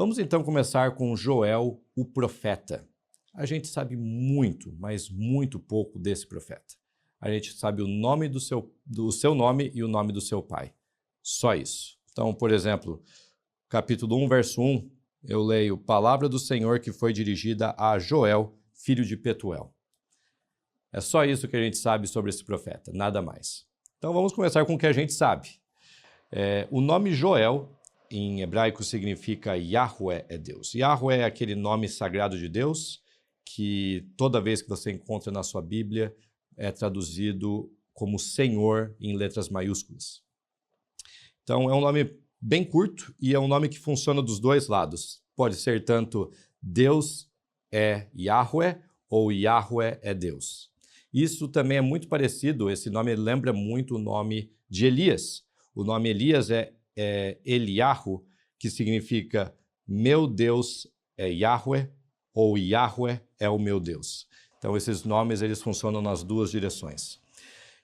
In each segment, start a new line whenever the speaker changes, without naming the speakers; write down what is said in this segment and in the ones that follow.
Vamos então começar com Joel, o profeta. A gente sabe muito, mas muito pouco desse profeta. A gente sabe o nome do seu nome e o nome do seu pai. Só isso. Então, por exemplo, capítulo 1, verso 1, eu leio: Palavra do Senhor que foi dirigida a Joel, filho de Petuel. É só isso que a gente sabe sobre esse profeta, nada mais. Então vamos começar com o que a gente sabe. O nome Joel, em hebraico, significa Yahweh é Deus. Yahweh é aquele nome sagrado de Deus que toda vez que você encontra na sua Bíblia é traduzido como Senhor em letras maiúsculas. Então é um nome bem curto e é um nome que funciona dos dois lados. Pode ser tanto Deus é Yahweh ou Yahweh é Deus. Isso também é muito parecido, esse nome lembra muito o nome de Elias. O nome Elias é Eliahu, que significa meu Deus é Yahweh ou Yahweh é o meu Deus. Então esses nomes eles funcionam nas duas direções.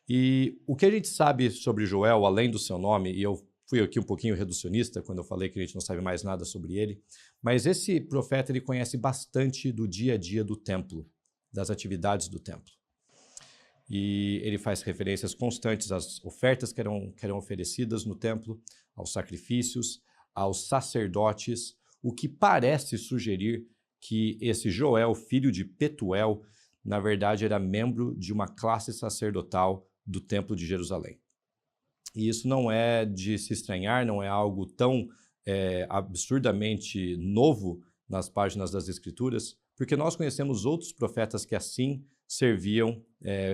E o que a gente sabe sobre Joel, além do seu nome, e eu fui aqui um pouquinho reducionista quando eu falei que a gente não sabe mais nada sobre ele, mas esse profeta ele conhece bastante do dia a dia do templo, das atividades do templo. E ele faz referências constantes às ofertas que eram oferecidas no templo, aos sacrifícios, aos sacerdotes, o que parece sugerir que esse Joel, filho de Petuel, na verdade era membro de uma classe sacerdotal do Templo de Jerusalém. E isso não é de se estranhar, não é algo tão absurdamente novo nas páginas das Escrituras, porque nós conhecemos outros profetas que assim serviam,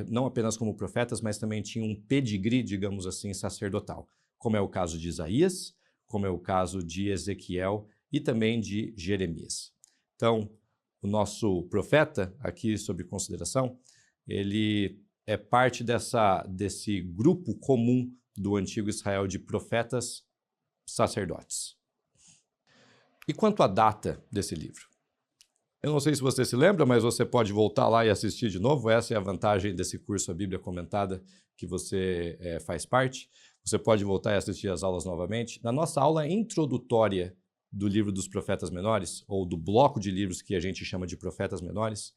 não apenas como profetas, mas também tinham um pedigree, digamos assim, sacerdotal, como é o caso de Isaías, como é o caso de Ezequiel e também de Jeremias. Então, o nosso profeta, aqui sob consideração, ele é parte desse grupo comum do antigo Israel de profetas sacerdotes. E quanto à data desse livro? Eu não sei se você se lembra, mas você pode voltar lá e assistir de novo. Essa é a vantagem desse curso A Bíblia Comentada, que você faz parte. Você pode voltar e assistir as aulas novamente. Na nossa aula introdutória do livro dos Profetas Menores, ou do bloco de livros que a gente chama de Profetas Menores,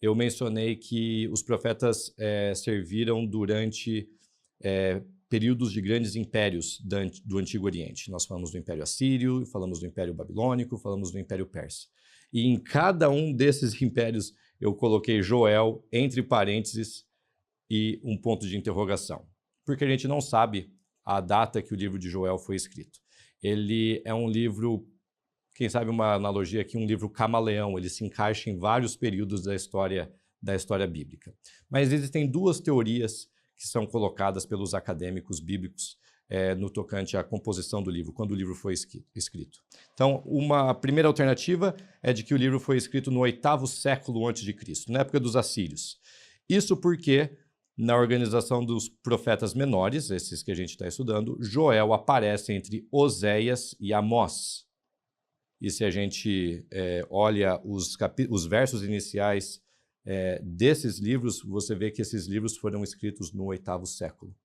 eu mencionei que os profetas serviram durante períodos de grandes impérios do Antigo Oriente. Nós falamos do Império Assírio, falamos do Império Babilônico, falamos do Império Persa. E em cada um desses impérios eu coloquei Joel entre parênteses e um ponto de interrogação, porque a gente não sabe a data que o livro de Joel foi escrito. Ele é um livro, quem sabe uma analogia aqui, um livro camaleão, ele se encaixa em vários períodos da história bíblica. Mas existem duas teorias que são colocadas pelos acadêmicos bíblicos no tocante à composição do livro, quando o livro foi escrito. Então, uma primeira alternativa é de que o livro foi escrito no 8º século a.C., na época dos assírios. Isso porque, na organização dos profetas menores, esses que a gente está estudando, Joel aparece entre Oséias e Amós. E se a gente olha os versos iniciais desses livros, você vê que esses livros foram escritos no 8º século.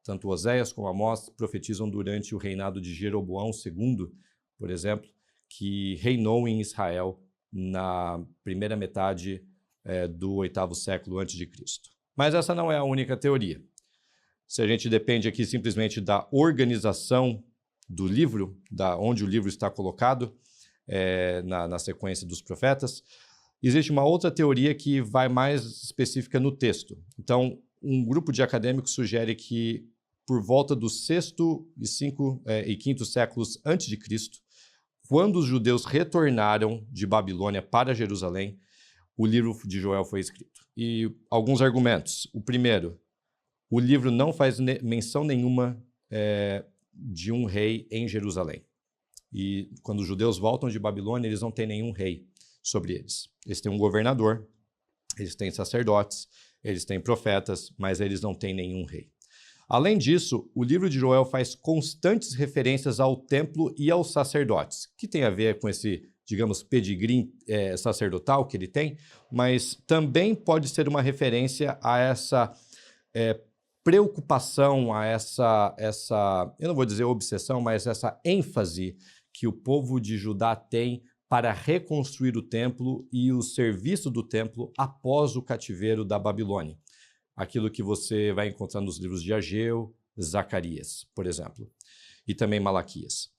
Tanto Oséias como Amós profetizam durante o reinado de Jeroboão II, por exemplo, que reinou em Israel na primeira metade do 8º século a.C. Mas essa não é a única teoria. Se a gente depende aqui simplesmente da organização do livro, onde o livro está colocado, na sequência dos profetas, existe uma outra teoria que vai mais específica no texto. Então, um grupo de acadêmicos sugere que por volta do 6º e 5º séculos antes de Cristo, quando os judeus retornaram de Babilônia para Jerusalém, o livro de Joel foi escrito. E alguns argumentos. O primeiro, o livro não faz menção nenhuma de um rei em Jerusalém. E quando os judeus voltam de Babilônia, eles não têm nenhum rei sobre eles. Eles têm um governador, eles têm sacerdotes, eles têm profetas, mas eles não têm nenhum rei. Além disso, o livro de Joel faz constantes referências ao templo e aos sacerdotes, que tem a ver com esse, digamos, pedigree sacerdotal que ele tem, mas também pode ser uma referência a essa preocupação, a essa, eu não vou dizer obsessão, mas essa ênfase que o povo de Judá tem para reconstruir o templo e o serviço do templo após o cativeiro da Babilônia. Aquilo que você vai encontrar nos livros de Ageu, Zacarias, por exemplo, e também Malaquias.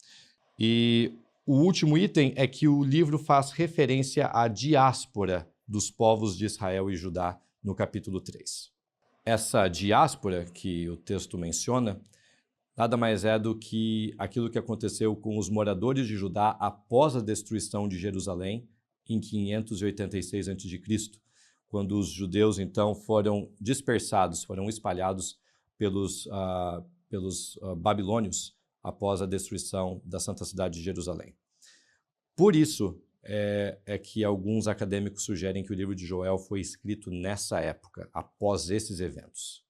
E o último item é que o livro faz referência à diáspora dos povos de Israel e Judá no capítulo 3. Essa diáspora que o texto menciona nada mais é do que aquilo que aconteceu com os moradores de Judá após a destruição de Jerusalém em 586 a.C., quando os judeus então foram dispersados, foram espalhados pelos babilônios após a destruição da santa cidade de Jerusalém. Por isso é que alguns acadêmicos sugerem que o livro de Joel foi escrito nessa época, após esses eventos.